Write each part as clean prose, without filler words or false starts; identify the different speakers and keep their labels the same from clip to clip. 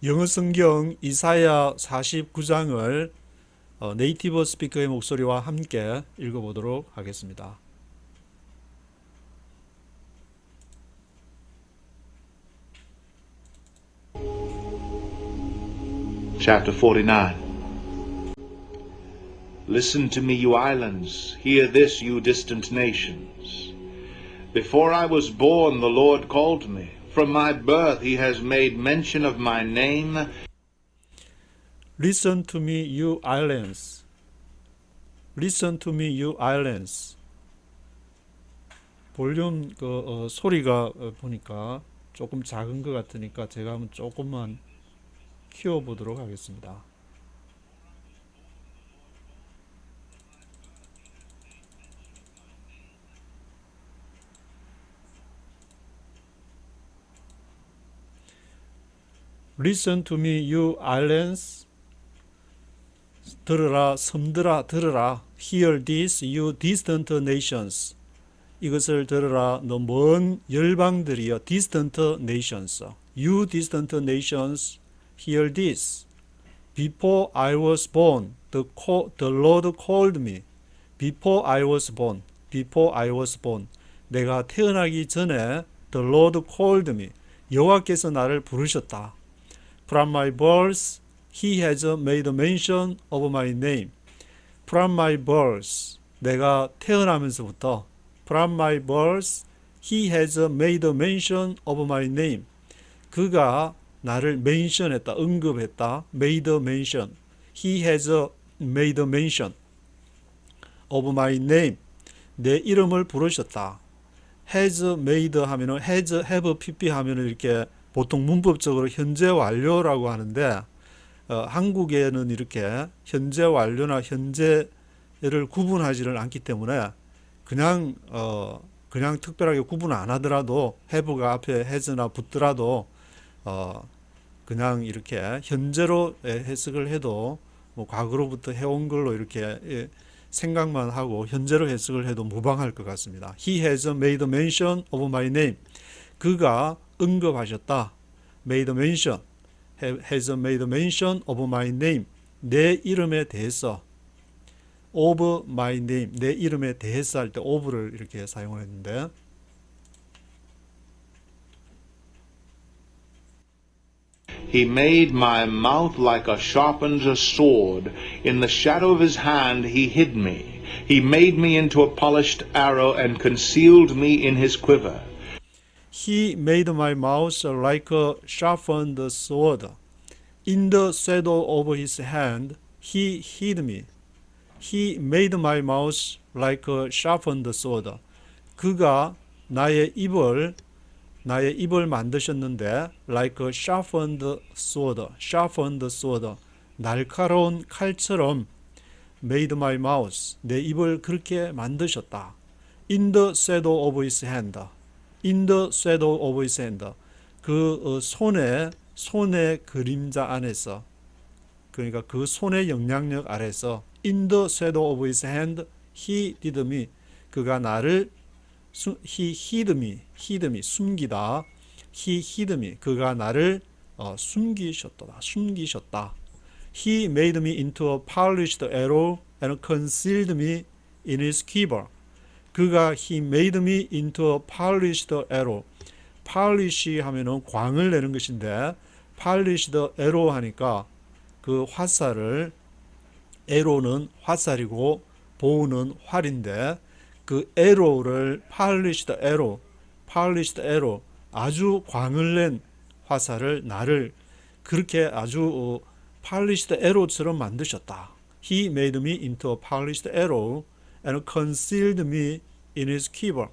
Speaker 1: 영어 성경 이사야 49장을 네이티브 스피커의 목소리와 함께 읽어보도록 하겠습니다.
Speaker 2: Chapter 49. Listen to me, you islands. Hear this, you distant nations. Before I was born, the Lord called me. From my birth, he has made mention of my name.
Speaker 1: Listen to me, you islands. Listen to me, you islands. 볼륨 소리가 보니까 조금 작은 것 같으니까 제가 한번 조금만 키워보도록 하겠습니다. Listen to me, you islands. 들으라, 섬들아, 들으라. Hear this, you distant nations. 이것을 들으라, 너 먼 열방들이여. Distant nations. You distant nations, hear this. Before I was born, the Lord called me. Before I was born, before I was born. 내가 태어나기 전에 the Lord called me. 여호와께서 나를 부르셨다. From my birth, he has made mention of my name. From my birth, 내가 태어나면서부터 From my birth, he has made mention of my name. 그가 나를 mention했다, 언급했다. Made mention. He has made mention of my name. 내 이름을 부르셨다. Has made 하면은 has, have, pp 하면은 이렇게 보통 문법적으로 현재 완료라고 하는데 한국에는 이렇게 현재 완료나 현재를 구분하지를 않기 때문에 그냥 특별하게 구분 안 하더라도 have가 앞에 has나 붙더라도 그냥 이렇게 현재로 해석을 해도 뭐 과거로부터 해온 걸로 이렇게 생각만 하고 현재로 해석을 해도 무방할 것 같습니다. He has made mention of my name. 그가 언급하셨다. made mention. has made mention of my name. 내 이름에 대해서 of my name. 내 이름에 대해서 할 때 of를 이렇게 사용을 했는데
Speaker 2: He made my mouth like a sharpened sword. In the shadow of his hand he hid me. He made me into a polished arrow and concealed me in his quiver.
Speaker 1: He made my mouth like a sharpened sword. In the shadow of his hand he hid me. He made my mouth like a sharpened sword. 그가 나의 입을 만드셨는데 like a sharpened sword, 날카로운 칼처럼 made my mouth, 내 입을 그렇게 만드셨다. In the shadow of his hand, in the shadow of his hand, 그 손의 그림자 안에서, 그러니까 그 손의 영향력 아래서 in the shadow of his hand he did me, 그가 나를 he hid me, 숨기다. he hid me, 그가 나를 숨기셨다. He made me into a polished arrow and concealed me in his quiver. 그가 he made me into a polished arrow. polish 하면은 광을 내는 것인데 polished arrow 하니까 그 화살을, arrow는 화살이고 bow는 활인데 그 arrow를 polished arrow, 아주 광을 낸 화살을 나를 그렇게 아주 polished arrow처럼 만드셨다. He made me into a polished arrow and concealed me in his quiver.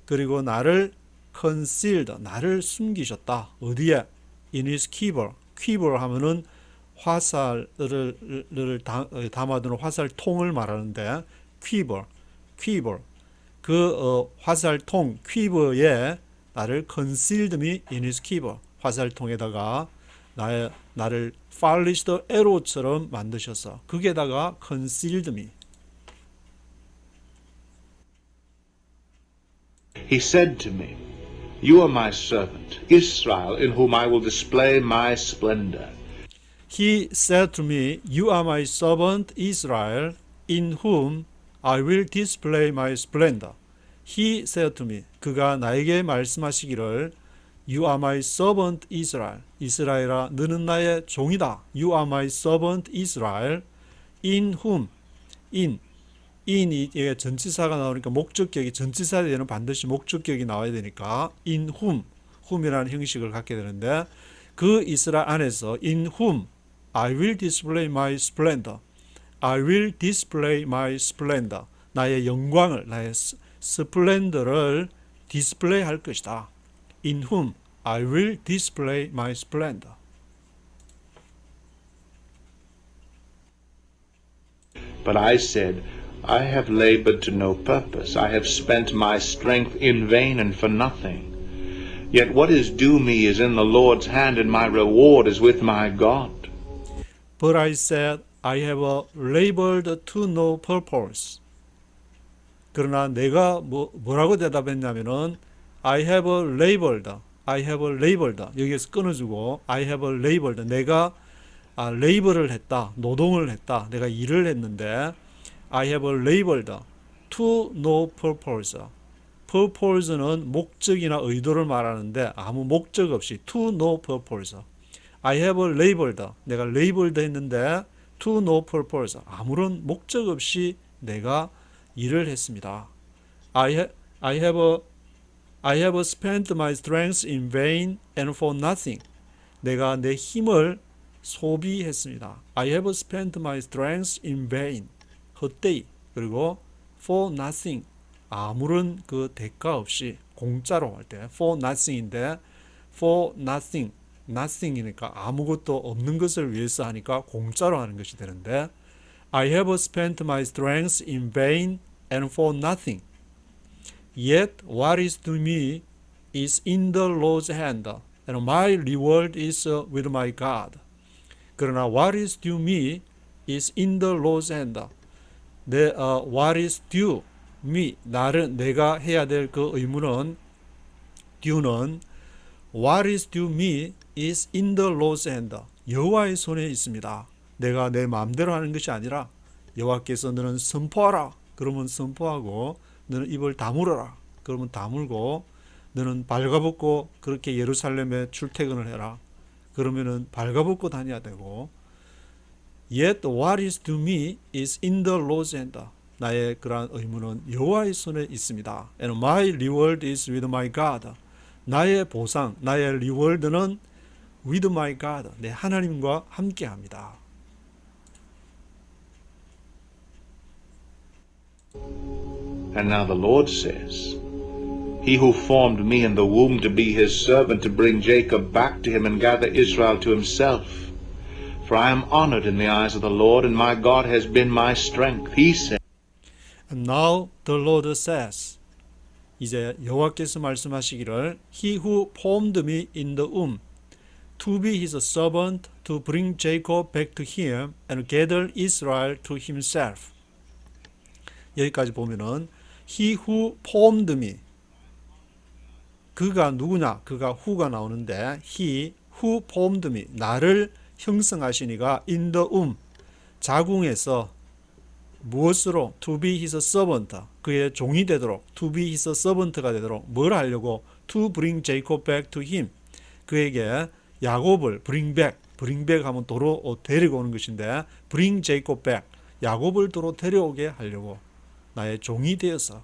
Speaker 1: 그리고 나를 concealed, 나를 숨기셨다. 어디에? In his quiver. quiver 하면은 화살을 담아두는 화살통을 말하는데 quiver. 그 화살통 quiver에 나를 concealed me in his quiver. 화살통에다가 나를 polished arrow처럼 만드셔서 거기에다가 concealed me.
Speaker 2: He said to me, You are my servant, Israel, in whom I will display my splendor.
Speaker 1: He said to me, You are my servant Israel, in whom I will display my splendor. He said to me, 그가 나에게 말씀하시기를, You are my servant Israel. 이스라엘아, 너는 나의 종이다. You are my servant Israel, in whom, in이 전치사가 나오니까 목적격이 전치사에 되는 반드시 목적격이 나와야 되니까 in whom이라는 형식을 갖게 되는데 그 이스라엘 안에서 in whom I will display my splendor. I will display my splendor. 나의 영광을, 나의 스플렌더를 디스플레이 할 것이다. In whom I will display my splendor.
Speaker 2: But I said, I have labored to no purpose. I have spent my strength in vain and for nothing. Yet what is due me is in the Lord's hand, and my reward is with my God.
Speaker 1: But I said, I have labored to no purpose. 그러나 내가 뭐라고 대답했냐면은 I have labored. 여기에서 끊어주고 I have labored. 내가 레이버를 했다. 노동을 했다. 내가 일을 했는데 I have labored to no purpose. purpose는 목적이나 의도를 말하는데 아무 목적 없이 to no purpose. I have labored. 내가 labored 했는데 to no purpose. 아무런 목적 없이 내가 일을 했습니다. I have spent my strength in vain and for nothing. 내가 내 힘을 소비했습니다. I have spent my strength in vain. 헛되이. 그리고 for nothing. 아무런 그 대가 없이 공짜로 할 때 for nothing인데 for nothing. nothing이니까 아무것도 없는 것을 위해서 하니까 공짜로 하는 것이 되는데 I have spent my strength in vain and for nothing. Yet what is to me is in the Lord's hand, and my reward is with my God. 그러나 what is due me is in the Lord's hand. What is due me, 내가 해야 될 그 의무는 due는 what is due me is in the Lord's hand. 여호와의 손에 있습니다. 내가 내 마음대로 하는 것이 아니라 여호와께서 너는 선포하라. 그러면 선포하고 너는 입을 다물어라. 그러면 다물고 너는 발가벗고 그렇게 예루살렘에 출퇴근을 해라. 그러면은 발가벗고 다녀야 되고 Yet what is to me is in the Lord's hand. 나의 그러한 의무는 여호와의 손에 있습니다. And my reward is with my God. 나의 보상, 나의 reward는 with my God. 내 하나님과 함께합니다.
Speaker 2: And now the Lord says, He who formed me in the womb to be his servant, to bring Jacob back to him and gather Israel to himself. For I am honored in the eyes of the Lord, and my God has been my strength. He said,
Speaker 1: And now the Lord says, 이제 여호와께서 말씀하시기를 He who formed me in the womb to be his servant, to bring Jacob back to him and gather Israel to himself. 여기까지 보면은 He who formed me, 그가 누구냐? 그가 who가 나오는데 He who formed me, 나를 형성하시니가 in the womb, 자궁에서 무엇으로? To be his servant, 그의 종이 되도록, to be his servant가 되도록 뭘 하려고? To bring Jacob back to him, 그에게 야곱을 bring back 하면 도로 데리고 오는 것인데 bring Jacob back, 야곱을 도로 데려오게 하려고 나의 종이 되어서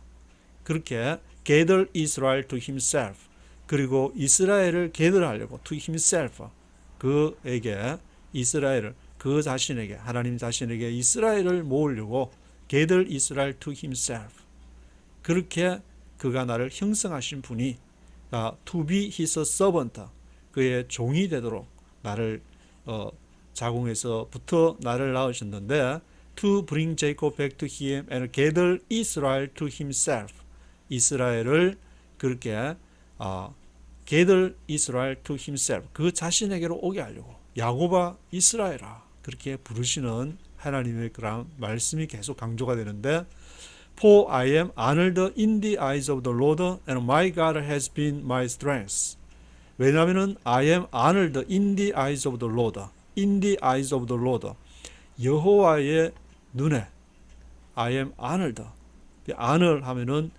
Speaker 1: 그렇게 gather Israel to himself, 그리고 이스라엘을 gather하려고 to himself, 그에게 이스라엘을 그 자신에게 하나님 자신에게 이스라엘을 모으려고 gather Israel to himself, 그렇게 그가 나를 형성하신 분이 to be his servant, 그의 종이 되도록 나를 자궁에서부터 나를 낳으셨는데 to bring Jacob back to him and gather Israel to himself, 이스라엘을 그렇게 gather Israel to himself, 그 자신에게로 오게 하려고 야곱아 이스라엘아 그렇게 부르시는 하나님의 그런 말씀이 계속 강조가 되는데 For I am honored in the eyes of the Lord, and my God has been my strength. 왜냐하면은 I am honored in the eyes of the Lord. In the eyes of the Lord. 여호와의 눈에 I am honored. honor 하면은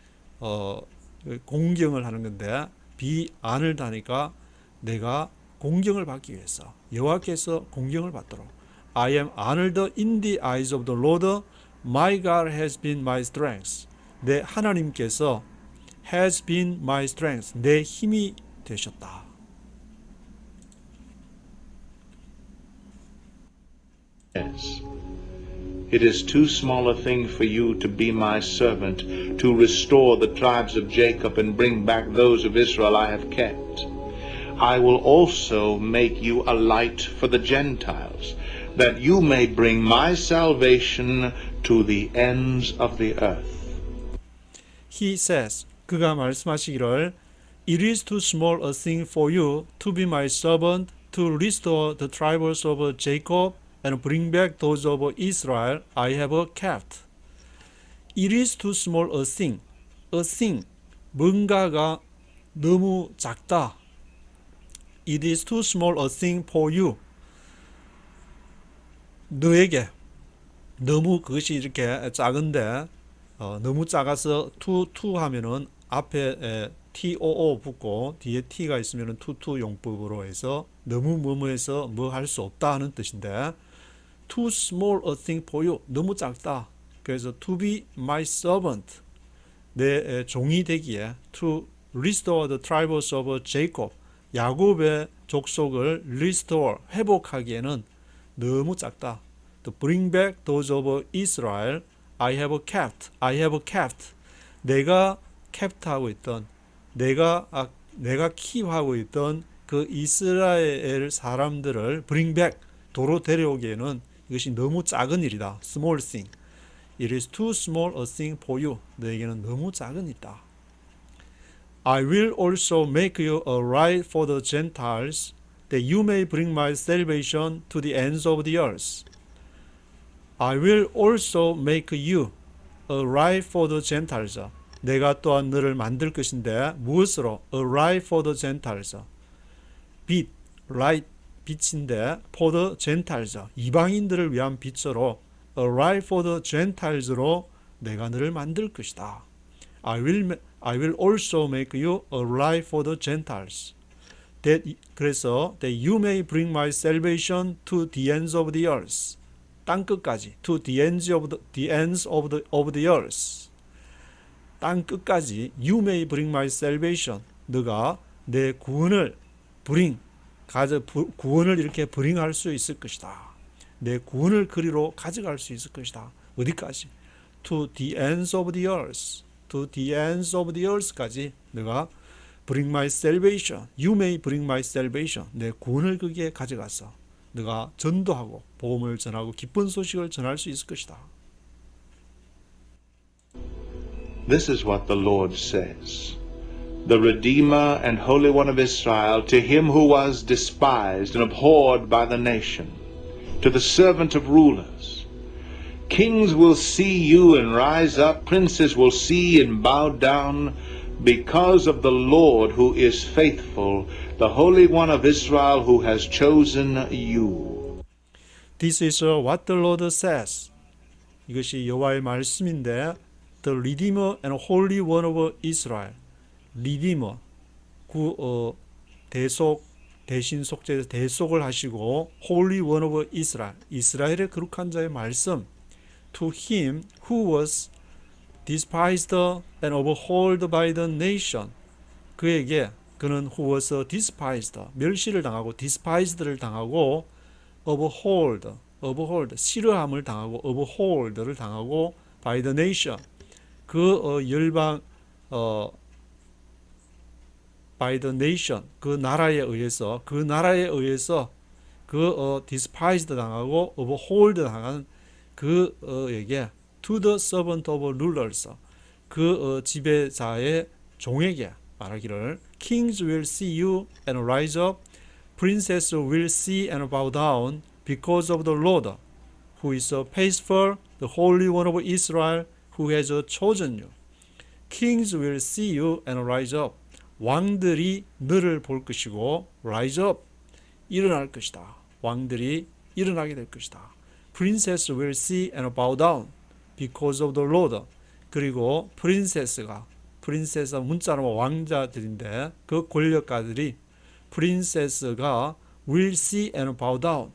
Speaker 1: 공경을 하는 건데 be honored 하니까 내가 공경을 받기 위해서 여호와께서 공경을 받도록 I am honored in the eyes of the Lord. My God has been my strength. 내 하나님께서 has been my strength. 내 힘이 되셨다.
Speaker 2: Yes. It is too small a thing for you to be my servant, to restore the tribes of Jacob and bring back those of Israel I have kept. I will also make you a light for the Gentiles, that you may bring my salvation to the ends of the earth.
Speaker 1: He says, 그가 말씀하시기를 It is too small a thing for you to be my servant, to restore the tribes of Jacob and bring back those of Israel I have kept. It is too small a thing. A thing. 뭔가가 너무 작다. It is too small a thing for you. 너에게 너무 그것이 이렇게 작은데 너무 작아서 to 하면은 앞에 too 붙고 뒤에 t가 있으면은 to 용법으로 해서 너무 뭐뭐해서 뭐 할 수 없다 하는 뜻인데 too small a thing for you. 너무 작다. 그래서 to be my servant. 내 종이 되기에 to restore the tribes of Jacob. 야곱의 족속을 restore, 회복하기에는 너무 작다. To bring back those of Israel I have kept. I have kept. 내가 캡트하고 있던 내가 킵하고 있던 그 이스라엘 사람들을 bring back 도로 데려오기에는 이것이 너무 작은 일이다. Small thing. It is too small a thing for you. 너에게는 너무 작은 일이다. I will also make you a light for the Gentiles, that you may bring my salvation to the ends of the earth. I will also make you a light for the Gentiles. 내가 또한 너를 만들 것인데 무엇으로? A light for the Gentiles. 빛, light, 빛인데 for the Gentiles. 이방인들을 위한 빛으로 a light for the Gentiles로 내가 너를 만들 것이다. I will also make you a light for the Gentiles. 그래서 that you may bring my salvation to the ends of the earth. 땅 끝까지. To the ends of the earth. 땅 끝까지. You may bring my salvation. 너가 내 구원을 구원을 이렇게 bring할 수 있을 것이다. 내 구원을 그리로 가져갈 수 있을 것이다. 어디까지? To the ends of the earth. To the ends of the earth까지 내가 bring my salvation. You may bring my salvation. 내 구원을 거기에 가져가서 내가 전도하고 복음을 전하고 기쁜 소식을 전할 수 있을 것이다.
Speaker 2: This is what the Lord says. The Redeemer and Holy One of Israel, to him who was despised and abhorred by the nation, to the servant of rulers. Kings will see you and rise up, princes will see and bow down, because of the Lord who is faithful, the Holy One of Israel who has chosen you.
Speaker 1: This is what the Lord says. 이것이 여호와의 말씀인데 The Redeemer and Holy One of Israel. Redeemer, 대속, 대신 속죄 대속을 하시고 Holy One of Israel, 이스라엘의 거룩한 자의 말씀. To him who was despised and abhorred by the nation. 그에게 그는 who was despised, 멸시를 당하고 despised를 당하고 abhorred, 싫어함을 당하고 abhorred를 당하고 by the nation. 그 열방 by the nation, 그 나라에 의해서 despised 당하고 abhorred 당한 그에게 to the servant of rulers, 그 지배자의 종에게 말하기를 Kings will see you and rise up, princes will see and bow down, because of the Lord, who is faithful, the Holy One of Israel, who has chosen you. Kings will see you and rise up. 왕들이 너를 볼 것이고 rise up, 일어날 것이다. 왕들이 일어나게 될 것이다. Princess will see and bow down because of the Lord. 그리고 프린세스가, 프린세스 문자로 왕자들인데 그 권력가들이 프린세스가 will see and bow down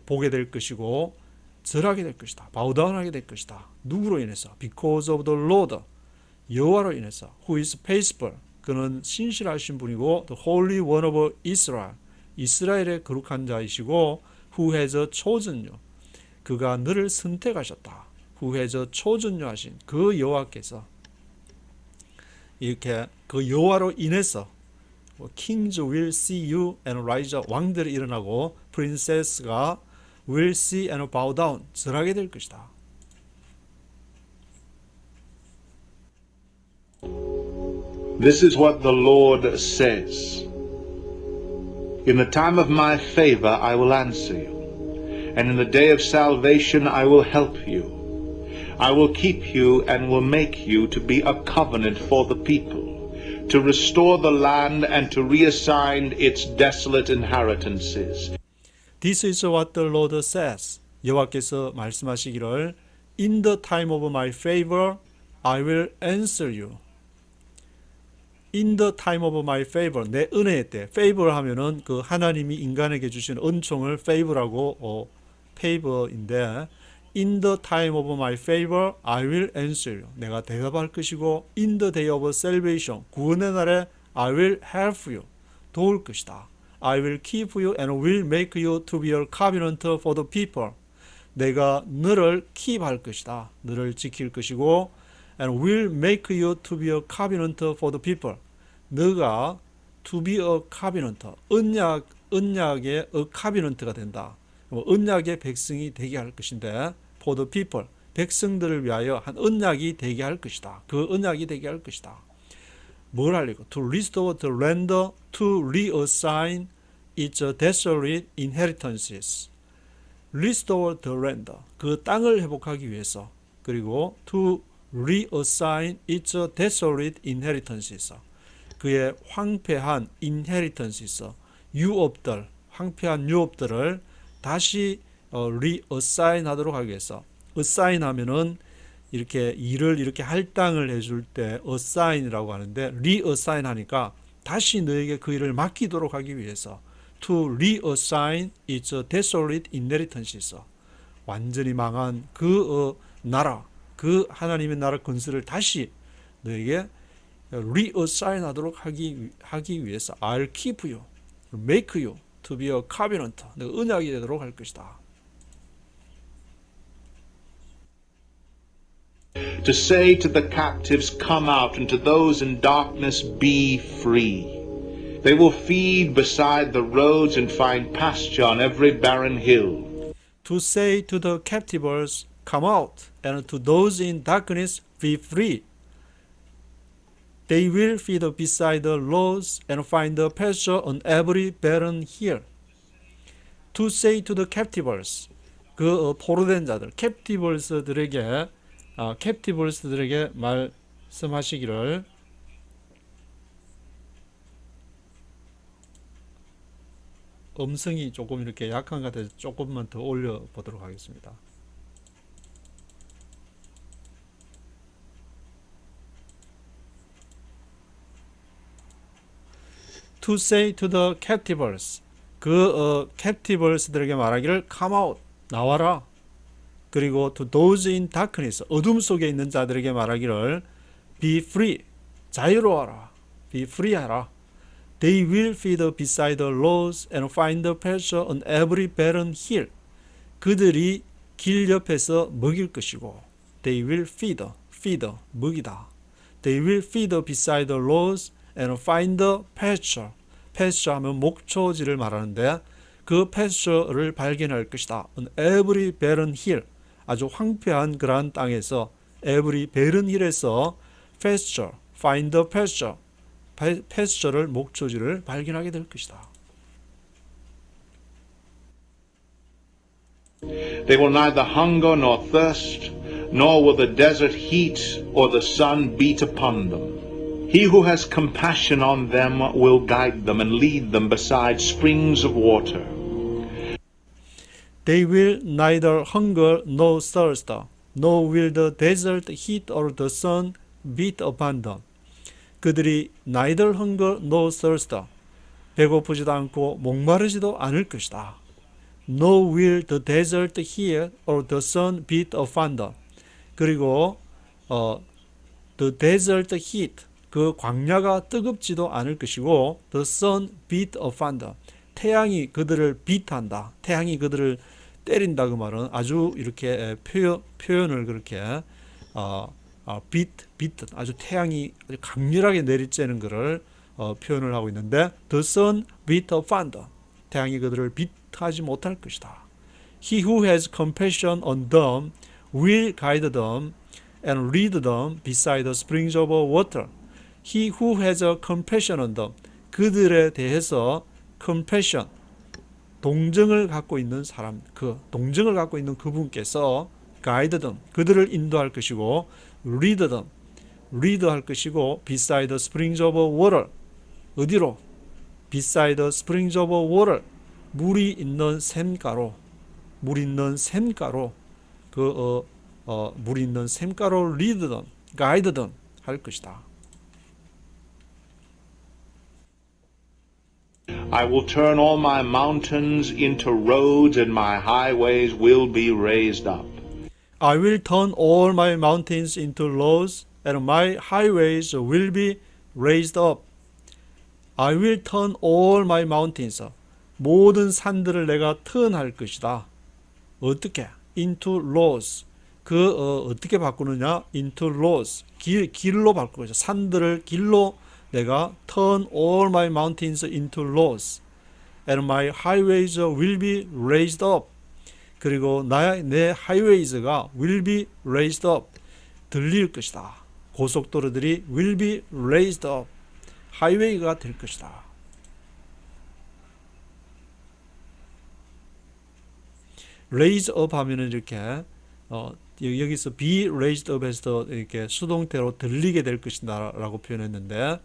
Speaker 1: 보게 될 것이고 절하게 될 것이다. bow down 하게 될 것이다. 누구로 인해서? because of the Lord. 여호와로 인해서. who is faithful. 그는 신실하신 분이고 the holy one of Israel. 이스라엘의 거룩한 자이시고 who has chosen you. 그가 너를 선택하셨다. who has chosen you 하신 그 여호와께서 이렇게 그 여호와로 인해서 Kings will see you and rise up. 왕들이 일어나고 princess가 will see and bow down. 절하게 될 것이다.
Speaker 2: This is what the Lord says. In the time of my favor I will answer you, and in the day of salvation I will help you. I will keep you and will make you to be a covenant for the people, to restore the land and to reassign its desolate inheritances.
Speaker 1: This is what the Lord says. 여호와께서 말씀하시기를 In the time of my favor I will answer you. In the time of my favor, 내 은혜의 때. favor 하면은 그 하나님이 인간에게 주신 은총을 favor하고 favor인데 In the time of my favor, I will answer you. 내가 대답할 것이고 In the day of salvation, 구원의 날에 I will help you. 도울 것이다. I will keep you and will make you to be a covenant for the people. 내가 너를 keep 할 것이다. 너를 지킬 것이고 and will make you to be a covenant for the people. 너가 to be a covenant, 언약의 a covenant가 된다. 언약의 백성이 되게 할 것인데 for the people, 백성들을 위하여 한 언약이 되게 할 것이다. 그 언약이 되게 할 것이다. 뭘 하려고? To restore the land, to reassign its desolate inheritances. Restore the land, 그 땅을 회복하기 위해서. 그리고 to reassign its desolate inheritances. 그의 황폐한 inheritances, 유업들, 황폐한 유업들을 다시 reassign 하도록 하기 위해서. assign 하면은 이렇게 일을 이렇게 할당을 해줄 때 assign이라고 하는데 reassign 하니까 다시 너에게 그 일을 맡기도록 하기 위해서 to reassign its desolate inheritances. 완전히 망한 그 나라, 그 하나님의 나라 건설을 다시 너에게 reassign 하도록 하기 위해서 I'll keep you, make you to be a covenant. 내가 언약이 되도록 할 것이다.
Speaker 2: To say to the captives, come out, and to those in darkness, be free. They will feed beside the roads and find pasture on every barren hill.
Speaker 1: To say to the captives, come out, and to those in darkness, be free. They will feed beside the roads and find the pasture on every barren hill. To say to the captives, 그 포로된 자들, captives들에게 말씀하시기를 음성이 조금 이렇게 약한 것 같아서 조금만 더 올려 보도록 하겠습니다. To say to the captives, captives들에게 말하기를 come out, 나와라. 그리고 to those in darkness, 어둠 속에 있는 자들에게 말하기를 be free, 자유로워라. be free 하라. They will feed beside the roads and find the pasture on every barren hill. 그들이 길 옆에서 먹일 것이고 they will feed, 먹이다. They will feed beside the roads and find the pasture. pasture 하면 목초지를 말하는데 그 pasture를 발견할 것이다. On every barren hill, 아주 황폐한 그러한 땅에서 every barren hill에서 pasture, find the pasture, pasture를 목초지를 발견하게 될 것이다.
Speaker 2: They will neither hunger nor thirst, nor will the desert heat or the sun beat upon them. He who has compassion on them will guide them and lead them beside springs of water.
Speaker 1: They will neither hunger nor thirst, nor will the desert heat or the sun beat upon them. 그들이 neither hunger nor thirst, 배고프지도 않고 목마르지도 않을 것이다. Nor will the desert heat or the sun beat upon them. 그리고 the desert heat, 그 광야가 뜨겁지도 않을 것이고 the sun beat upon them. 태양이 그들을 beat한다. 태양이 그들을 때린다. 그 말은 아주 이렇게 표현을 그렇게 beat 아주 태양이 아주 강렬하게 내리쬐는 것을 표현을 하고 있는데 the sun beat upon them. 태양이 그들을 비트하지 못할 것이다. He who has compassion on them will guide them and lead them beside the springs of water. He who has a compassion on them, 그들에 대해서 compassion, 동정을 갖고 있는 사람, 그 동정을 갖고 있는 그분께서 guide them, 그들을 인도할 것이고 lead them, lead할 것이고 beside the springs of water, 어디로? beside the springs of water, 물이 있는 샘가로, 물이 있는 샘가로, 물이 있는 샘가로 lead them, guide them 할 것이다.
Speaker 2: I will turn all my mountains into roads, and my highways will be raised up.
Speaker 1: I will turn all my mountains into roads, and my highways will be raised up. I will turn all my mountains. 모든 산들을 내가 턴할 것이다. 어떻게? Into roads. 어떻게 바꾸느냐? Into roads. 길로 바꾸고 있어. 산들을 길로 내가 turn all my mountains into roads. And my highways will be raised up. 그리고 내 highways가 will be raised up. 들릴 것이다. 고속도로들이 will be raised up. 하이웨이가 될 것이다. raise up 하면은 이렇게 여기서 be raised up 해서 이렇게 수동태로 들리게 될 것이다라고 표현했는데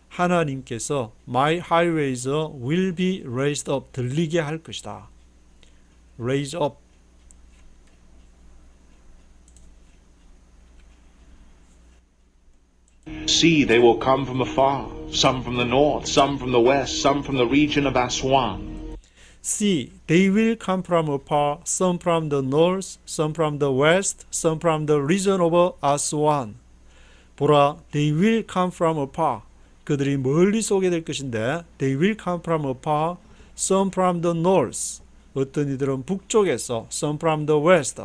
Speaker 1: 하나님께서 my highways will be raised up 들리게 할 것이다. raise up.
Speaker 2: See, they will come from afar, some from the north, some from the west, some from the region of Aswan.
Speaker 1: See, they will come from afar, some from the north, some from the west, some from the region of Aswan. 보라, they will come from afar. 그들이 멀리서 오게 될 것인데, they will come from afar, some from the north. 어떤 이들은 북쪽에서, some from the west.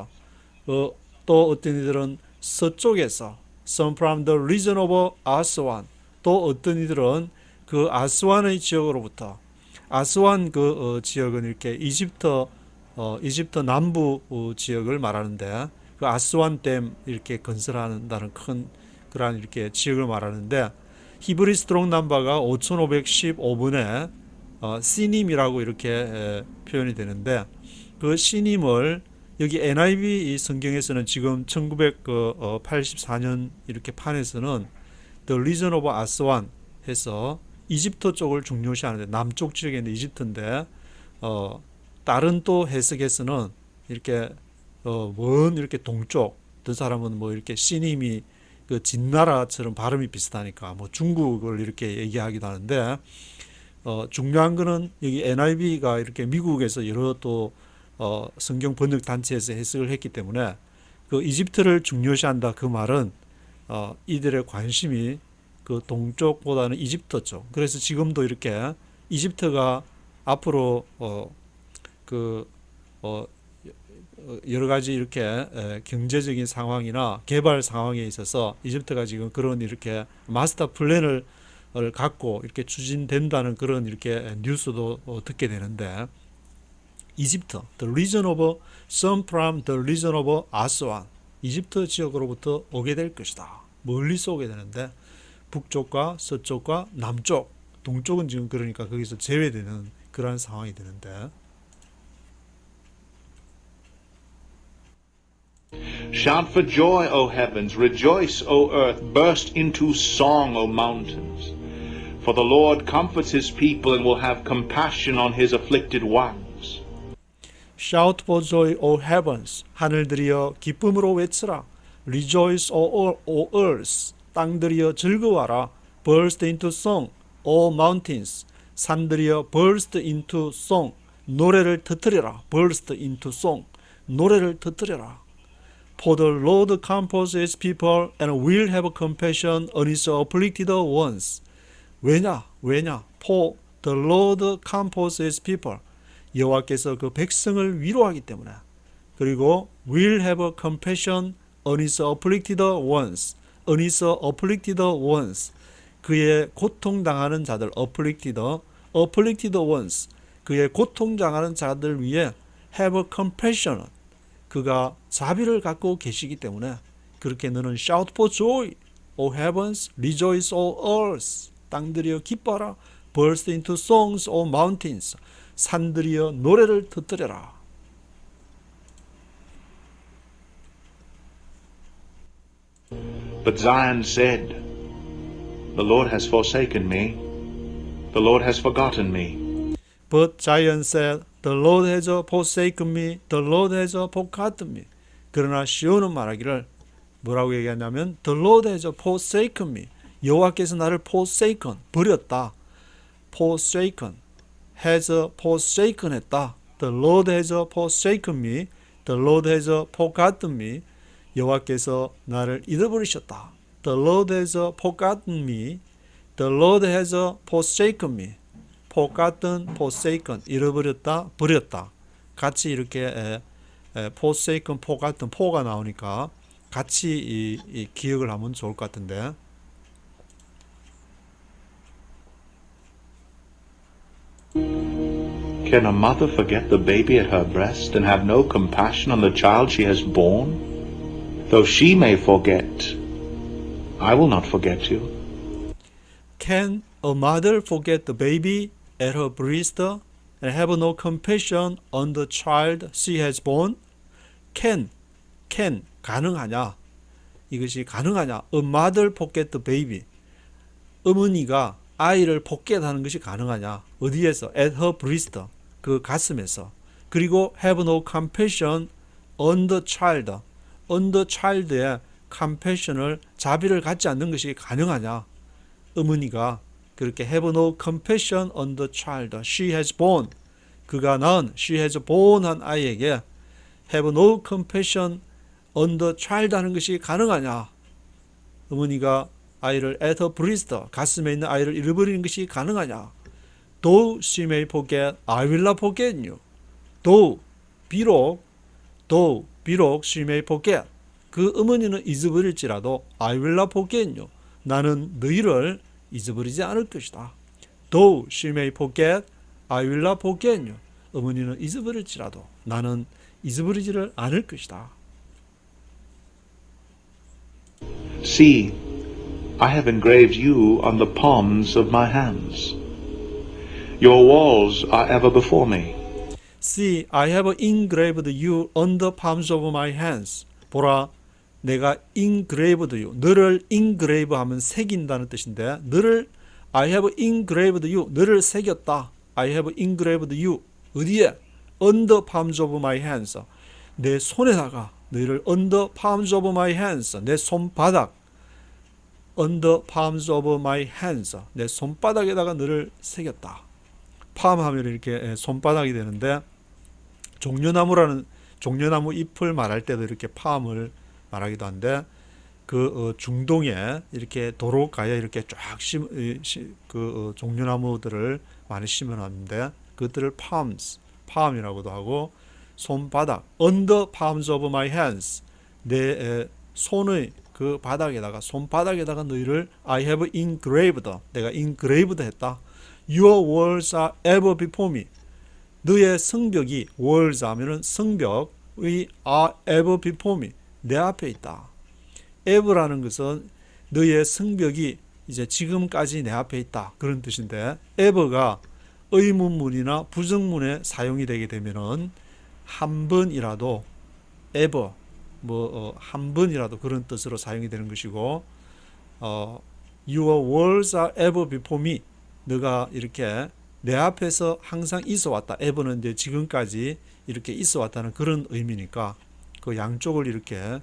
Speaker 1: 또 어떤 이들은 서쪽에서, some from the region of Aswan. 또 어떤 이들은 그 아스완의 지역으로부터. 아스완 지역은 이렇게 이집트 남부 지역을 말하는데 그 아스완 댐 이렇게 건설한다는 큰 그러한 이렇게 지역을 말하는데 히브리 스트롱 넘버가 5515분에 시님이라고 이렇게 표현이 되는데 그 시님을 여기 NIV 성경에서는 지금 1984년 이렇게 판에서는 The Region of Aswan 해서 이집트 쪽을 중요시하는데 남쪽 지역에 있는 이집트인데 다른 또 해석에서는 이렇게 먼 이렇게 동쪽 어떤 사람은 뭐 이렇게 시님이 그 진나라처럼 발음이 비슷하니까 뭐 중국을 이렇게 얘기하기도 하는데 중요한 거는 여기 NIV가 이렇게 미국에서 여러 또 성경 번역 단체에서 해석을 했기 때문에 그 이집트를 중요시한다 그 말은 이들의 관심이 그 동쪽보다는 이집트 쪽. 그래서 지금도 이렇게 이집트가 앞으로 여러 가지 이렇게 경제적인 상황이나 개발 상황에 있어서 이집트가 지금 그런 이렇게 마스터 플랜을 갖고 이렇게 추진된다는 그런 이렇게 뉴스도 듣게 되는데 이집트, the region of some from the region of Aswan, 이집트 지역으로부터 오게 될 것이다. 멀리서 오게 되는데 북쪽과 서쪽과 남쪽, 동쪽은 지금 그러니까 거기서 제외되는 그러한 상황이 되는데
Speaker 2: Shout for joy, O heavens, rejoice, O earth, burst into song, O mountains. For the Lord comforts his people and will have compassion on his afflicted ones.
Speaker 1: Shout for joy, O heavens. 하늘들이여 기쁨으로 외치라. Rejoice, O earth. 땅들이여 즐거워하라. Burst into song, O mountains. 산들이여 burst into song. 노래를 터뜨려라. Burst into song. 노래를 터뜨려라. For the Lord comforts his people and will have compassion on his afflicted ones. 왜냐? For the Lord comforts his people. 여호와께서 그 백성을 위로하기 때문에. 그리고 will have compassion on his afflicted ones. on his afflicted ones. 그의 고통당하는 자들, afflicted ones. 그의 고통당하는 자들 위해 have compassion. 그가 자비를 갖고 계시기 때문에 그렇게 너는 shout for joy, O heavens, rejoice, O earth. 땅들이여 기뻐하라. burst into songs, O mountains. 산들이여 노래를 터뜨려라.
Speaker 2: But Zion said, The Lord has forsaken me. The Lord has forgotten me.
Speaker 1: But Zion said, The Lord has forsaken me. The Lord has forgotten me. 그러나 시온은 말하기를 뭐라고 얘기하냐면 The Lord has forsaken me. 여호와께서 나를 forsaken, 버렸다. forsaken, has forsaken 했다. The Lord has forsaken me. The Lord has forgotten me. 여호와께서 나를 잃어버리셨다. The Lord has forgotten me. The Lord has forsaken me. forgotten, forsaken, 잃어버렸다, 버렸다. 같이 이렇게 forsaken, forgotten, for가 나오니까 같이 이 기억을 하면 좋을 것 같은데.
Speaker 2: Can a mother forget the baby at her breast and have no compassion on the child she has borne? Though she may forget, I will not forget you.
Speaker 1: Can a mother forget the baby at her breast and have no compassion on the child she has born? Can, 가능하냐? 이것이 가능하냐? A mother forget the baby. 어머니가 아이를 forget하는 것이 가능하냐? 어디에서? At her breast. 그 가슴에서. 그리고 have no compassion on the child. on the child의 compassion을 자비를 갖지 않는 것이 가능하냐? 어머니가 그렇게 have no compassion on the child she has born. 그가 낳은 she has born 한 아이에게 have no compassion on the child 하는 것이 가능하냐? 어머니가 아이를 at her breast 가슴에 있는 아이를 잃어버리는 것이 가능하냐? Though she may forget, I will not forget you. though 비록 she may forget 그 어머니는 잊어버릴지라도 I will not forget you. 나는 너희를 잊어버리지 않을 것이다. Though she may forget, I will not forget you. 어머니는 잊어버릴지라도 나는 잊어버리지를 않을 것이다.
Speaker 2: See, I have engraved you on the palms of my hands. Your walls are ever before me.
Speaker 1: See, I have engraved you on the palms of my hands. 보라, 내가 engraved you. 너를 engrave 하면 새긴다는 뜻인데, 너를 I have engraved you. 너를 새겼다. I have engraved you. 어디에? On the palms of my hands. 내 손에다가 너희를 on the palms of my hands. 내 손바닥. On the palms of my hands. 내 손바닥에다가 너를 새겼다. palm 하면 이렇게 손바닥이 되는데 종려나무 잎을 말할 때도 이렇게 palm을 말하기도 한데 그 중동에 이렇게 도로가에 이렇게 쫙 종려나무들을 많이 심어놨는데 그것들을 palm이라고도 하고 손바닥 on the palms of my hands 내 손의 그 바닥에다가 손바닥에다가 너희를 I have engraved 내가 engraved 했다. Your walls are ever before me. 너의 성벽이 walls 하면은 성벽의 are ever before me. 내 앞에 있다. ever라는 것은 너의 성벽이 이제 지금까지 내 앞에 있다. 그런 뜻인데 ever가 의문문이나 부정문에 사용이 되게 되면은 한 번이라도 ever 한 번이라도 그런 뜻으로 사용이 되는 것이고, Your words are ever before me. 너가 이렇게 내 앞에서 항상 있어 왔다. ever는 이제 지금까지 이렇게 있어 왔다는 그런 의미니까 그 양쪽을 이렇게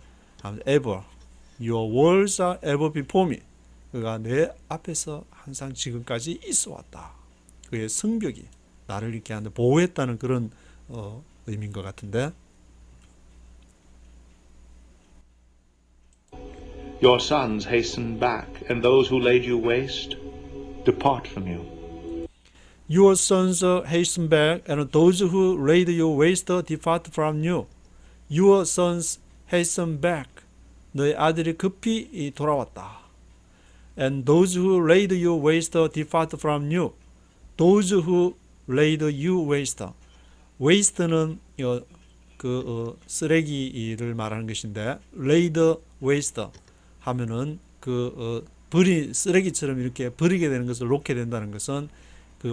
Speaker 1: ever. Your words are ever before me. 그가 내 앞에서 항상 지금까지 있어 왔다. 그의 성벽이 나를 이렇게 보호했다는 그런 의미인 것 같은데,
Speaker 2: Your sons hasten back, and those who laid you waste depart from you.
Speaker 1: Your sons hasten back, and those who laid you waste depart from you. Your sons hasten back. 너의 아들이 급히 돌아왔다. And those who laid you waste depart from you. Those who laid you waste. waste는 쓰레기를 말하는 것인데, laid waste 하면은 쓰레기처럼 이렇게 버리게 되는 것을 놓게 된다는 것은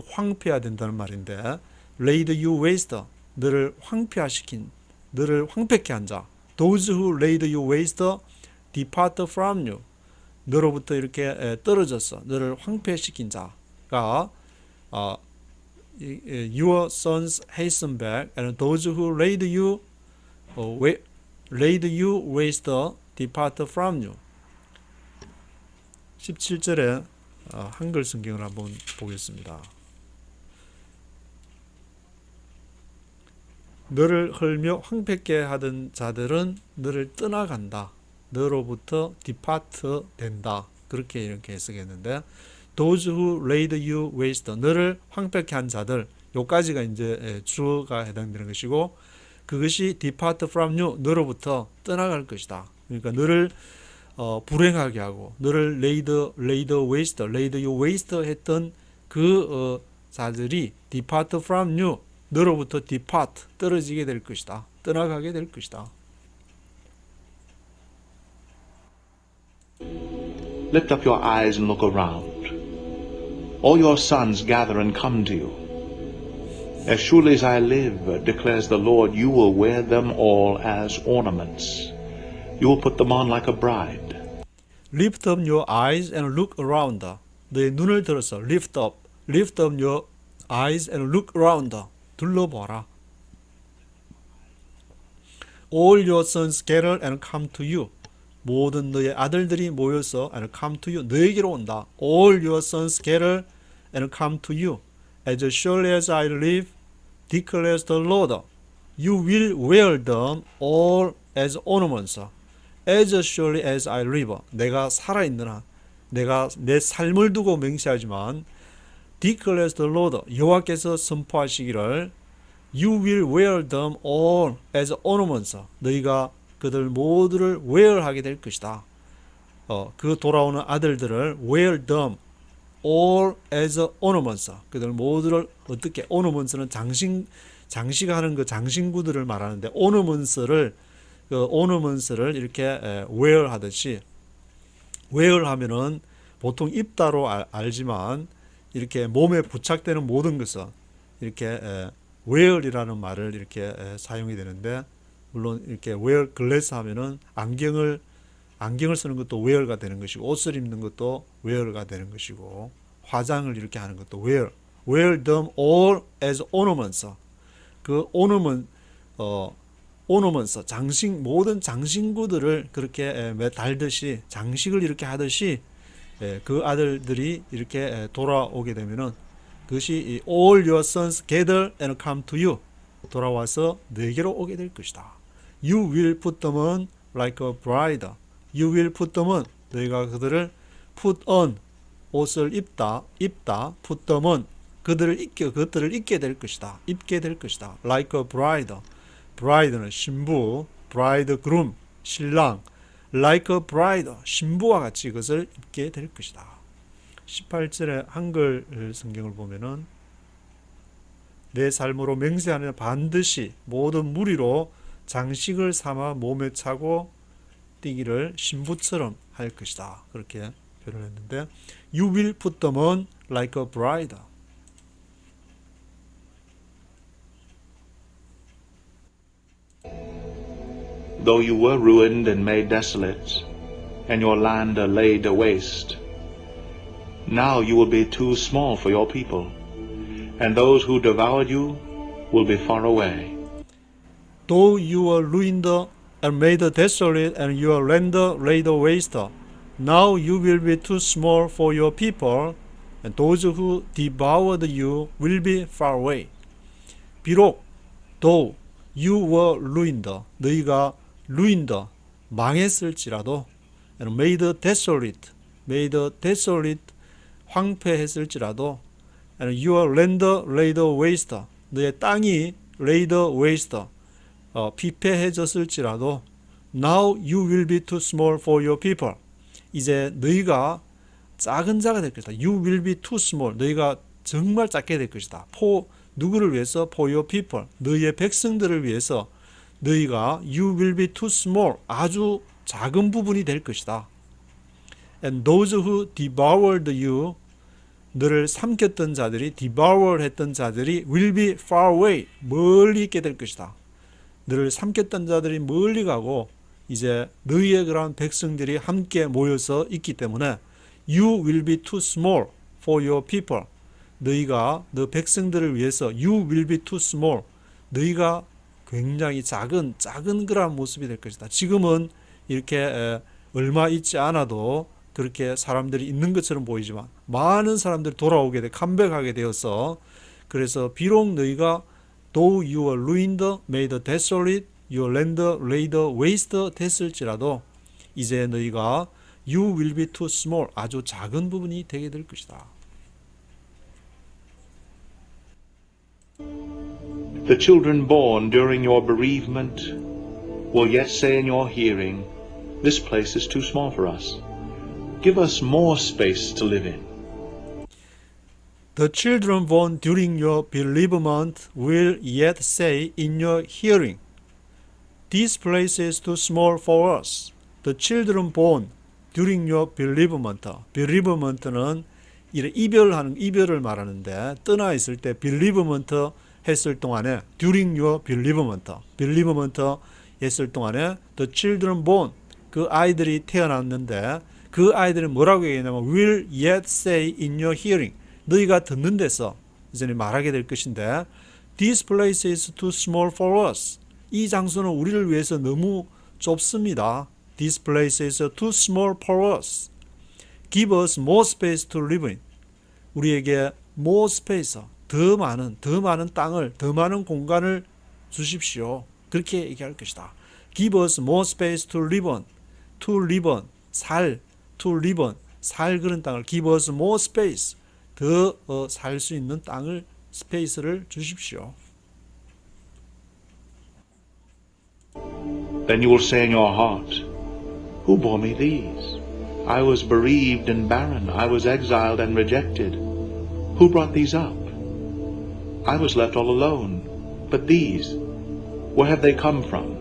Speaker 1: 황폐화 된다는 말인데, laid you waste, 너를 황폐화시킨, 너를 황폐케 한 자. Those who laid you waste depart from you. 너로부터 이렇게 떨어졌어. 너를 황폐시킨 자가 Your sons hasten back, and those who laid you waste depart from you. 17절에 한글 성경을 한번 보겠습니다. 너를 헐며 황폐케 하던 자들은 너를 떠나간다. 너로부터 depart 된다. 그렇게 이렇게 해석했는데, those who laid you waste, 너를 황폐케 한 자들, 요까지가 이제 주어가 해당되는 것이고, 그것이 depart from you, 너로부터 떠나갈 것이다. 그러니까 너를 불행하게 하고, 너를 laid you waste 했던 자들이 depart from you, 너로부터 depart, 떨어지게 될 것이다. 떠나가게 될 것이다.
Speaker 2: Lift up your eyes and look around. All your sons gather and come to you. As surely as I live, declares the Lord, you will wear them all as ornaments. You will put them on like a bride.
Speaker 1: Lift up your eyes and look around. 너의 눈을 들어서 lift up your eyes and look around. 둘러보라. All your sons gather and come to you. 모든 너의 아들들이 모여서 and come to you. 너에게로 온다. All your sons gather and come to you. As surely as I live, declares the Lord, you will wear them all as ornaments. As surely as I live. 내가 살아있는 한, 내가 내 삶을 두고 맹세하지만, declares the Lord, 여호와께서 선포하시기를, you will wear them all as ornaments. 너희가 그들 모두를 wear하게 될 것이다. 그 돌아오는 아들들을 wear them all as ornaments. 그들 모두를 어떻게, ornaments는 장식하는 그 장신구들을 말하는데, ornaments를 이렇게 wear 하듯이, wear 하면은 보통 입다로 알지만 이렇게 몸에 부착되는 모든 것은 이렇게 wear이라는 말을 이렇게 사용이 되는데, 물론 이렇게 wear glass 하면은 안경을 쓰는 것도 wear가 되는 것이고, 옷을 입는 것도 wear가 되는 것이고, 화장을 이렇게 하는 것도 wear them all as ornaments. 그 ornaments, 모든 장신구들을 그렇게 달듯이, 장식을 이렇게 하듯이 그 아들들이 이렇게 돌아오게 되면은, 그것이 all your sons gather and come to you, 돌아와서 너에게로 오게 될 것이다. You will put them on like a bride. You will put them on, 너희가 그들을 put on, 옷을 입다, put them on, 그것들을 입게 될 것이다. 입게 될 것이다. Like a bride. bride는 신부, bridegroom, 신랑. Like a bride, 신부와 같이 그것을 입게 될 것이다. 18절의 한글 성경을 보면은, 내 삶으로 맹세하는 반드시 모든 무리로 장식을 삼아 몸에 차고 뛰기를 신부처럼 할 것이다. 그렇게 표현했는데, You will put them on like a bride.
Speaker 2: though you were ruined and made desolate, and your land laid waste. Now you will be too small for your people, and those who devoured you will be far away.
Speaker 1: Though you were ruined and made desolate, and your land laid waste, now you will be too small for your people, and those who devoured you will be far away. 비록 though you were ruined, 너희가 ruined, 망했을지라도, and made desolate, 황폐했을지라도, and your land laid waste, 너의 땅이 laid waste, 피폐해졌을지라도, now you will be too small for your people. 이제 너희가 작은 자가 될 것이다. You will be too small. 너희가 정말 작게 될 것이다. 누구를 위해서? For your people. 너희의 백성들을 위해서 너희가 you will be too small. 아주 작은 부분이 될 것이다. And those who devoured you, 너를 삼켰던 자들이, devour 했던 자들이 will be far away. 멀리 있게 될 것이다. 너를 삼켰던 자들이 멀리 가고 이제 너희의 그러한 백성들이 함께 모여서 있기 때문에 you will be too small for your people. 너희가 너 백성들을 위해서 you will be too small. 너희가 굉장히 작은 그러한 모습이 될 것이다. 지금은 이렇게 얼마 있지 않아도 그렇게 사람들이 있는 것처럼 보이지만 많은 사람들이 돌아오게 돼 컴백하게 되어서 그래서 비록 너희가 though you were ruined, made desolate, your land laid waste 됐을지라도 이제 너희가 you will be too small, 아주 작은 부분이 되게 될 것이다.
Speaker 2: The children born during your bereavement will yet say in your hearing, this place is too small for us. Give us more space to live in.
Speaker 1: The children born during your bereavement will yet say in your hearing, this place is too small for us. The children born during your bereavement. bereavement는 이별을 말하는데 떠나 있을 때 bereavement 했을 동안에 during your bereavement 했을 동안에 the children born 그 아이들이 태어났는데 그 아이들은 뭐라고 얘기하냐면 will yet say in your hearing 너희가 듣는 데서 이제 말하게 될 것인데 this place is too small for us. 이 장소는 우리를 위해서 너무 좁습니다. This place is too small for us. Give us more space to live in. 우리에게 more space, 더 많은 땅을, 더 많은 공간을 주십시오. 그렇게 얘기할 것이다. Give us more space to live on. To live on, to live on, 그런 땅을 give us more space. 더 살 수 있는 땅을, 스페이스를 주십시오.
Speaker 2: Then you will say in your heart, who bore me these? I was bereaved and barren. I was exiled and rejected. Who brought these up? I was left all alone. But these, where have they come from?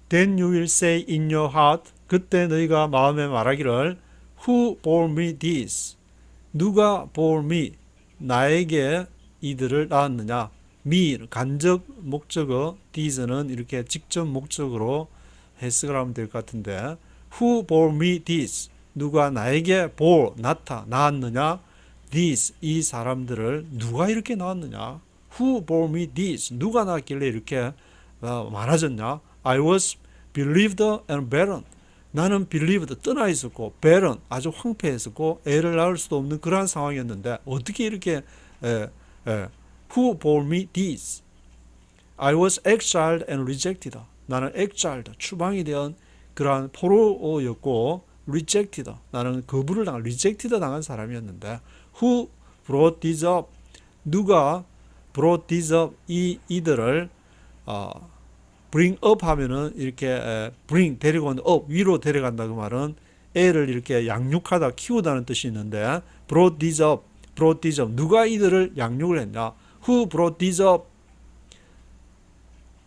Speaker 1: Then you will say in your heart, 그때 너희가 마음에 말하기를, who bore me these? 누가 bore me? 나에게 이들을 낳았느냐? me, 간접 목적어, these는 이렇게 직접 목적으로 해석을 하면 될 것 같은데, who bore me these? 누가 나에게 bore, 낳았느냐? these, 이 사람들을 누가 이렇게 낳았느냐? who bore me these? 누가 낳았길래 이렇게 많아졌냐? I was bereaved and barren. 나는 bereaved, 떠나 있었고, barren, 아주 황폐했었고, 애를 낳을 수도 없는 그러한 상황이었는데 어떻게 이렇게 who bore me these? I was exiled and rejected. 나는 exiled, 추방이 된 그러한 포로였고, rejected, 나는 거부를 당한, rejected 당한 사람이었는데, who brought these up? 누가 brought these up? 이들을 bring up 하면은 이렇게 bring 데리고 온 up 위로 데려간다 그 말은 애를 이렇게 양육하다 키우다는 뜻이 있는데 brought these up 누가 이들을 양육을 했냐? Who brought these up?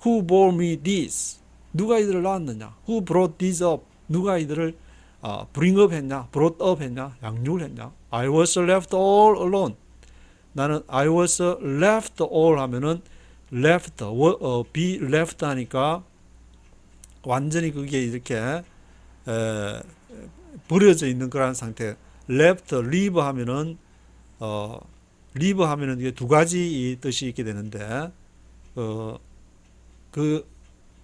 Speaker 1: Who bore me these? 누가 이들을 낳았느냐? Who brought these up? 누가 이들을 bring up 했냐? brought up 했냐? 양육을 했냐? I was left all alone. 나는 I was left all 하면은 left, be left 하니까 완전히 그게 이렇게 에, 버려져 있는 그런 상태. left, leave 하면은 leave 하면은 이게 두 가지 뜻이 있게 되는데 어,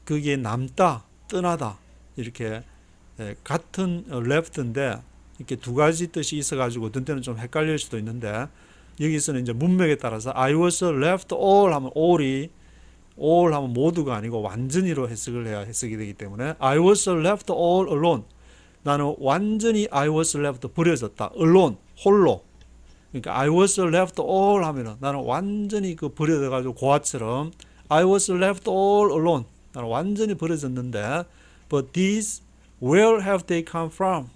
Speaker 1: 그게 남다, 떠나다 이렇게 같은 left인데 이렇게 두 가지 뜻이 있어가지고 어떤 때는 좀 헷갈릴 수도 있는데 여기서는 이제 문맥에 따라서 I was left all 하면 all 하면 모두가 아니고 완전히로 해석을 해야 해석이 되기 때문에 I was left all alone. 나는 완전히 I was left 버려졌다. alone 홀로. 그러니까 I was left all 하면은 나는 완전히 그 버려져가지고 고아처럼 I was left all alone. 나는 완전히 버려졌는데 but these where have they come from?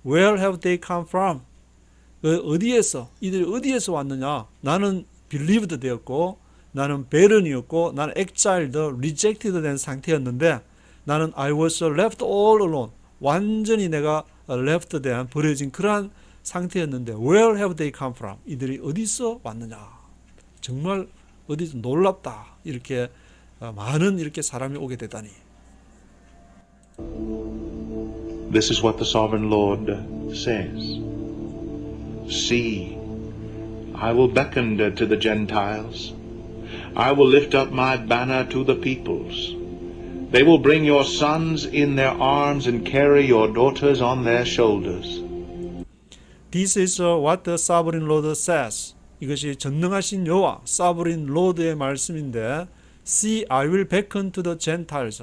Speaker 1: Where have they come from? 어디에서 이들이 어디에서 왔느냐? 나는 believed 되었고 나는 barren이었고 나는 exiled, rejected 된 상태였는데 나는 I was left all alone. 완전히 내가 left 된 버려진 그러한 상태였는데 where have they come from? 이들이 어디서 왔느냐? 정말 어디서 놀랍다. 이렇게 많은 이렇게 사람이 오게 되다니.
Speaker 2: This is what the sovereign Lord says. See, I will beckon to the Gentiles. I will lift up my banner to the peoples. They will bring your sons in their arms and carry your daughters on their shoulders.
Speaker 1: This is what the sovereign Lord says. 이것이 전능하신 여호와, sovereign Lord의 말씀인데 See, I will beckon to the Gentiles.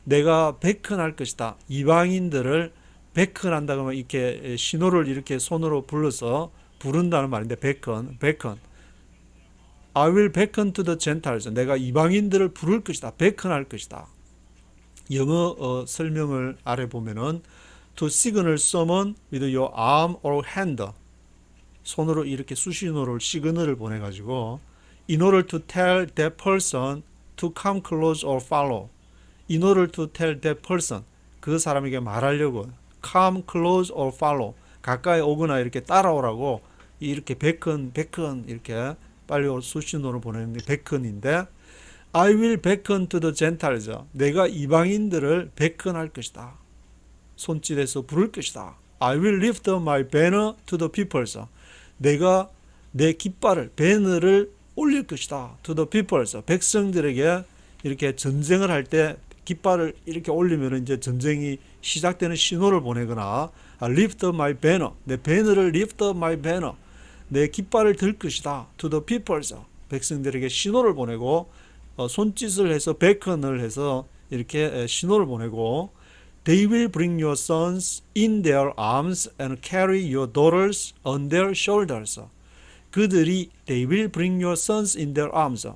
Speaker 1: 내가 베컨할 것이다. 이방인들을 베컨한다 그러면 이렇게 신호를 이렇게 손으로 불러서 부른다는 말인데 베컨. I will beckon to the Gentiles. 내가 이방인들을 부를 것이다. 베컨할 것이다. 영어 설명을 아래 보면은 to signal someone with your arm or hand. 손으로 이렇게 수신호를 시그널을 보내 가지고 in order to tell that person to come close or follow. In order to tell that person. 그 사람에게 말하려고 come close or follow. 가까이 오거나 이렇게 따라오라고 이렇게 베컨 이렇게 빨리 수신호를 보내는 게 베컨인데 I will beckon to the Gentiles. 내가 이방인들을 베컨할 것이다. 손짓에서 부를 것이다. I will lift up my banner to the peoples. 내가 내 깃발을 배너를 올릴 것이다. To the peoples. 백성들에게 이렇게 전쟁을 할 때 깃발을 이렇게 올리면 이제 전쟁이 시작되는 신호를 보내거나 lift up my banner. 내 배너를 lift up my banner. 내 깃발을 들 것이다. To the peoples. 백성들에게 신호를 보내고 손짓을 해서 베컨을 해서 이렇게 신호를 보내고 They will bring your sons in their arms and carry your daughters on their shoulders. 그들이 They will bring your sons in their arms.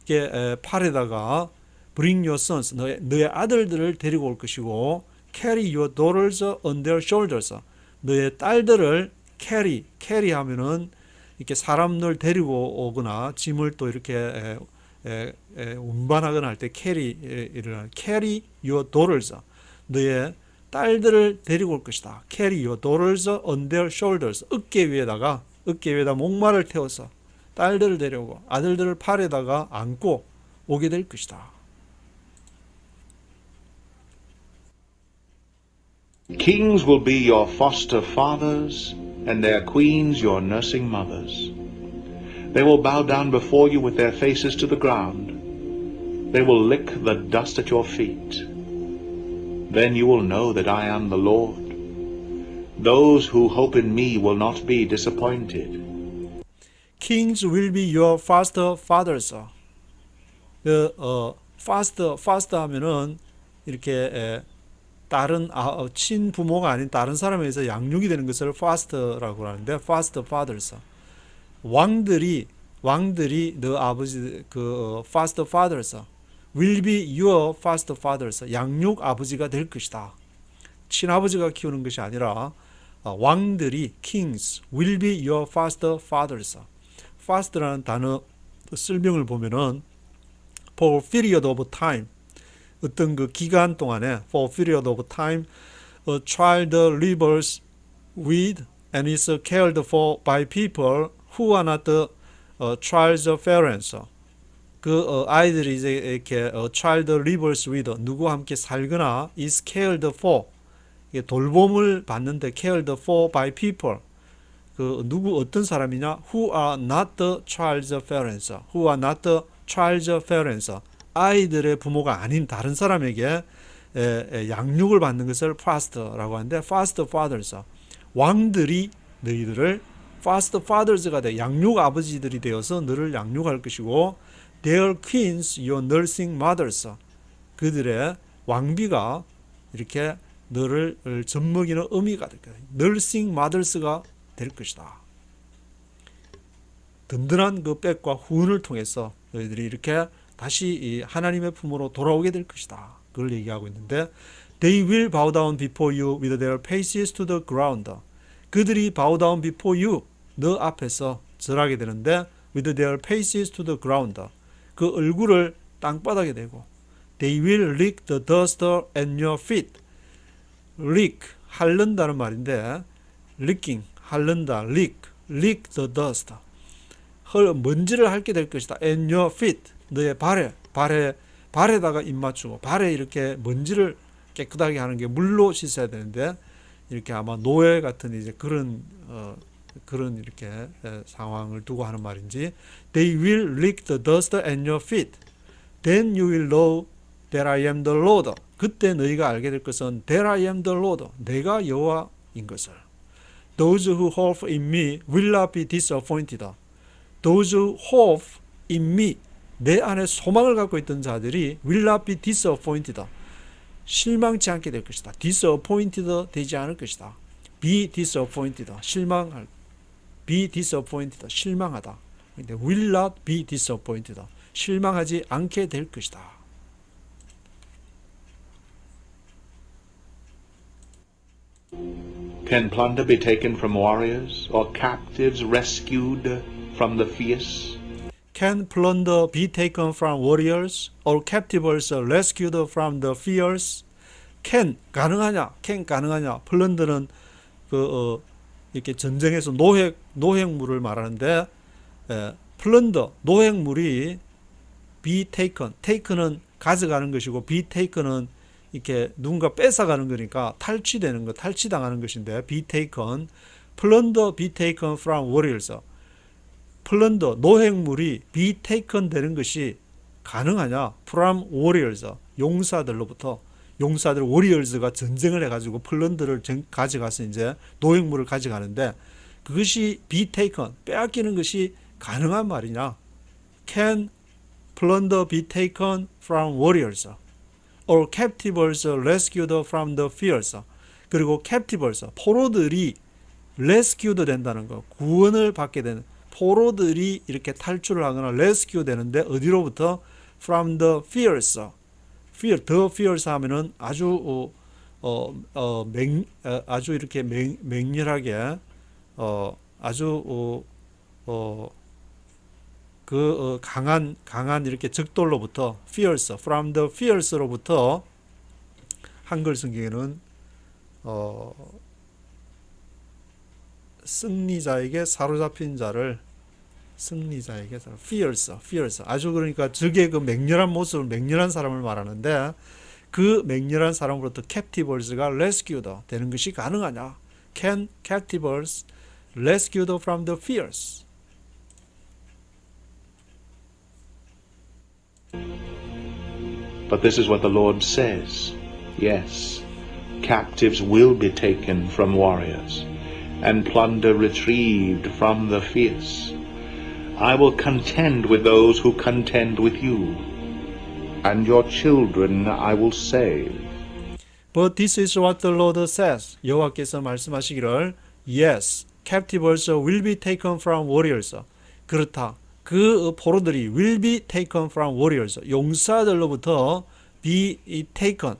Speaker 1: 이게 팔에다가 bring your sons, 너의 아들들을 데리고 올 것이고 carry your daughters on their shoulders. 너의 딸들을 carry 하면은 이렇게 사람들 데리고 오거나 짐을 또 이렇게 운반하거나 할 때 carry your daughters. 너의 딸들을 데리고 올 것이다. Carry your daughters on their shoulders. 어깨 위에다 목마를 태워서 딸들을 데려오고 아들들을 팔에다가 안고 오게 될 것이다.
Speaker 2: Kings will be your foster fathers, and their queens your nursing mothers. They will bow down before you with their faces to the ground. They will lick the dust at your feet. Then you will know that I am the Lord. Those who hope in me will not be disappointed.
Speaker 1: Kings will be your foster fathers. foster 하면은 이렇게 다른 친부모가 아닌 다른 사람에 의해서 양육이 되는 것을 foster라고 하는데 foster fathers. 왕들이 너 아버지 foster fathers will be your foster fathers. 양육 아버지가 될 것이다. 친아버지가 키우는 것이 아니라 왕들이 kings will be your foster fathers. foster라는 단어 설명을 보면은 for period of time 어떤 그 기간 동안에 for period of time a child lives with and is cared for by people who are not the child's parents. 아이들이 이제 이렇게 child lives with 누구와 함께 살거나 is cared for 이게 돌봄을 받는데 cared for by people 누구 어떤 사람이냐 who are not the child's parents who are not the child's parents 아이들의 부모가 아닌 다른 사람에게 양육을 받는 것을 foster라고 하는데 foster fathers 왕들이 너희들을 foster fathers가 돼 양육 아버지들이 되어서 너를 양육할 것이고 their queens your nursing mothers 그들의 왕비가 이렇게 너를 젖먹이는 어미가 될 거야. nursing mothers가 될 것이다. 든든한 그 백과 후원을 통해서 너희들이 이렇게 다시 이 하나님의 품으로 돌아오게 될 것이다. 그걸 얘기하고 있는데 they will bow down before you with their faces to the ground. 그들이 bow down before you 너 앞에서 절하게 되는데 with their faces to the ground. 그 얼굴을 땅바닥에 대고 they will lick the dust at your feet. lick 핥는다는 말인데 licking 핥는다 lick the dust 먼지를 핥게 될 것이다 at your feet 너의 발에다가 입 맞추고 발에 이렇게 먼지를 깨끗하게 하는 게 물로 씻어야 되는데 이렇게 아마 노예 같은 이제 그런 이렇게 상황을 두고 하는 말인지 they will lick the dust at your feet then you will know that I am the Lord 그때 너희가 알게 될 것은 that I am the Lord 내가 여호와인 것을 those who hope in me will not be disappointed those who hope in me 내 안에 소망을 갖고 있던 자들이 will not be disappointed 실망치 않게 될 것이다 disappointed 되지 않을 것이다 be disappointed be disappointed 실망하다 근데 will not be disappointed 실망하지 않게 될 것이다
Speaker 2: Can plunder be taken from warriors, or captives rescued from the fierce?
Speaker 1: Can plunder be taken from warriors, or captives rescued from the fierce? Can 가능하냐? Can 가능하냐? 플런더는 이렇게 전쟁에서 노획물을 말하는데 플런더 노획물이 be taken, taken은 가져가는 것이고 be taken은 이렇게 누군가 뺏어가는 거니까 탈취되는 것, 탈취당하는 것인데 be taken, plunder be taken from warriors. 플런더, 노획물이 be taken 되는 것이 가능하냐? from warriors, 용사들로부터 용사들 warriors가 전쟁을 해가지고 플런더를 가져가서 이제 노획물을 가져가는데 그것이 be taken, 빼앗기는 것이 가능한 말이냐? Can plunder be taken from warriors? or captives rescued from the fierce. 그리고 captives, 포로들이 rescued 된다는 거, 구원을 받게 되는 포로들이 이렇게 탈출을 하거나 rescue 되는데 어디로부터? from the fierce. the fierce 하면은 아주 아주 이렇게 맹렬하게 아주 강한 이렇게 적돌로부터 fierce, from the fierce로부터 한글 성경에는 승리자에게 사로잡힌 자를 승리자에게 fierce 아주 그러니까 적의 그 맹렬한 모습을 맹렬한 사람을 말하는데 그 맹렬한 사람으로부터 captives가 rescued 되는 것이 가능하냐? Can captives rescued from the fierce?
Speaker 2: But this is what the Lord says. Yes, captives will be taken from warriors, and plunder retrieved from the fierce. I will contend with those who contend with you, and your children I will save.
Speaker 1: But this is what the Lord says. 여호와께서 말씀하시기를 Yes, captives will be taken from warriors. 그렇다. 그 포로들이 will be taken from warriors. 용사들로부터 be taken.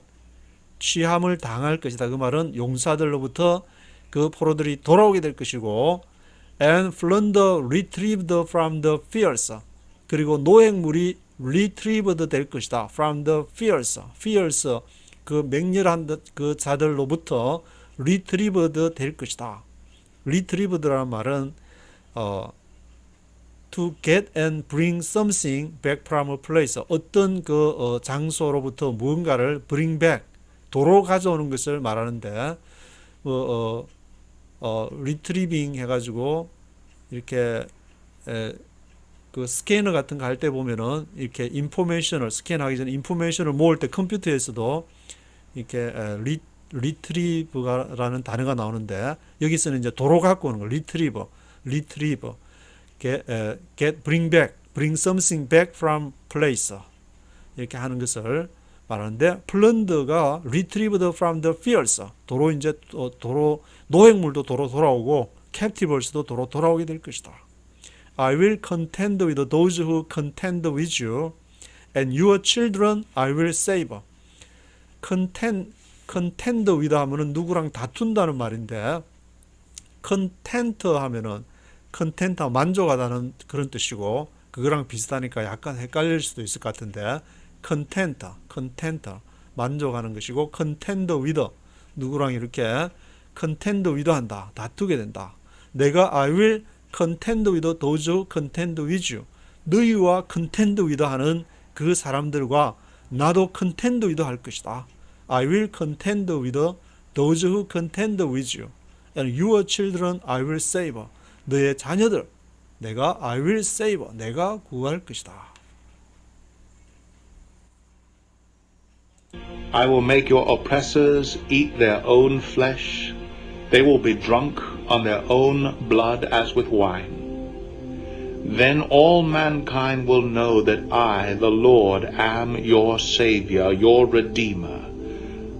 Speaker 1: 취함을 당할 것이다. 그 말은 용사들로부터 그 포로들이 돌아오게 될 것이고 and plunder retrieved from the fierce. 그리고 노획물이 retrieved 될 것이다. from the fierce. fierce 그 맹렬한 그 자들로부터 retrieved 될 것이다. retrieved라는 말은 to get and bring something back from a place. 어떤 그 장소로부터 무언가를 bring back, 도로 가져오는 것을 말하는데, retrieving 해가지고 이렇게 그 스캐너 같은 거 할 때 보면은 이렇게 인포메이션을 스캔하기 전에 인포메이션을 모을 때 컴퓨터에서도 이렇게 retrieve라는 단어가 나오는데, 여기서는 이제 도로 갖고 오는 거 retrieve bring back, bring something back from place 이렇게 하는 것을 말하는데, plunder가 retrieved from the fields, 도로 이제 도로 노획물도 도로 돌아오고 captivels도 도로 돌아오게 될 것이다. I will contend with those who contend with you, and your children I will save. contend with 하면은 누구랑 다툰다는 말인데, content 하면은 컨텐트 만족하다는 그런 뜻이고, 그거랑 비슷하니까 약간 헷갈릴 수도 있을 것 같은데, 컨텐트 만족하는 것이고, contend with 누구랑 이렇게 contend with 한다, 다투게 된다. 내가 I will contend with those who contend with you, 너희와 contend with 하는 그 사람들과 나도 contend with 할 것이다. I will contend with those who contend with you, and your children I will save. 너의 자녀들 내가 I will save, 내가 구할 것이다.
Speaker 2: I will make your oppressors eat their own flesh. They will be drunk on their own blood as with wine. Then all mankind will know that I, the Lord, am your Savior, your Redeemer,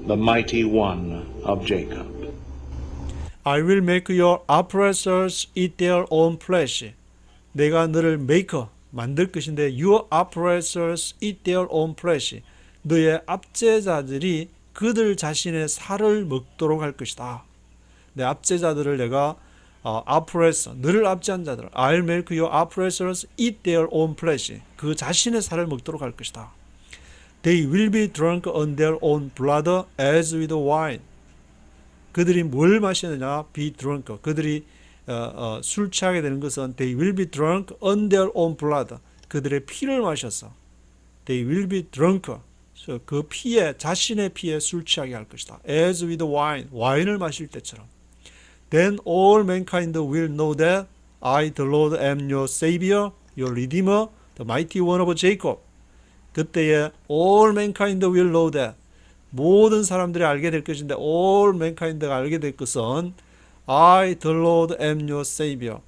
Speaker 2: the Mighty One of Jacob.
Speaker 1: I will make your oppressors eat their own flesh. 내가 너를 만들 것인데, your oppressors eat their own flesh. 너의 압제자들이 그들 자신의 살을 먹도록 할 것이다. 내 압제자들을 내가 oppressor, 너를 압제한 자들, I'll make your oppressors eat their own flesh. 그 자신의 살을 먹도록 할 것이다. They will be drunk on their own blood as with wine. 그들이 뭘 마시느냐? be drunk. 그들이 술 취하게 되는 것은 they will be drunk on their own blood. 그들의 피를 마셔서 they will be drunk. 그 피에, 자신의 피에 술 취하게 할 것이다. as with wine. 와인을 마실 때처럼. Then all mankind will know that I, the Lord, am your Savior, your Redeemer, the mighty one of Jacob. 그때에 all mankind will know that, 모든 사람들이 알게 될 것인데, all mankind가 알게 될 것은 I, the Lord, am your Savior.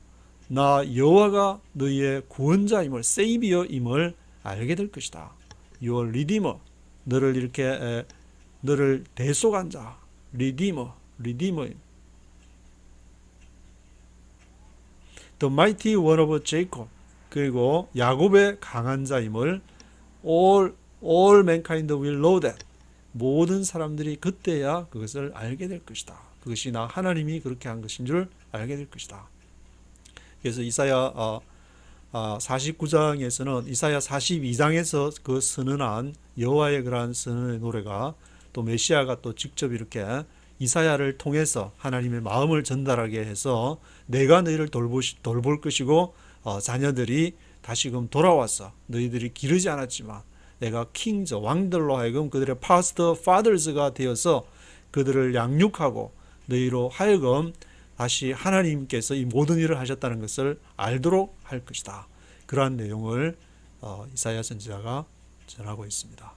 Speaker 1: 나 여호와가 너희의 구원자임을, Savior임을 알게 될 것이다. Your Redeemer. 너를 이렇게 너를 대속한 자, Redeemer. The mighty one of Jacob. 그리고 야곱의 강한 자임을 all mankind will know that. 모든 사람들이 그때야 그것을 알게 될 것이다. 그것이 나 하나님이 그렇게 한 것인 줄 알게 될 것이다. 그래서 이사야 49장에서는 이사야 42장에서 그 선언한 여호와의 그러한 선언의 노래가, 또 메시아가 또 직접 이렇게 이사야를 통해서 하나님의 마음을 전달하게 해서 내가 너희를 돌볼 것이고 자녀들이 다시금 돌아와서 너희들이 기르지 않았지만 내가 킹즈, 왕들로 하여금 그들의 파스터, 파더스가 되어서 그들을 양육하고 너희로 하여금 다시 하나님께서 이 모든 일을 하셨다는 것을 알도록 할 것이다. 그러한 내용을 이사야 선지자가 전하고 있습니다.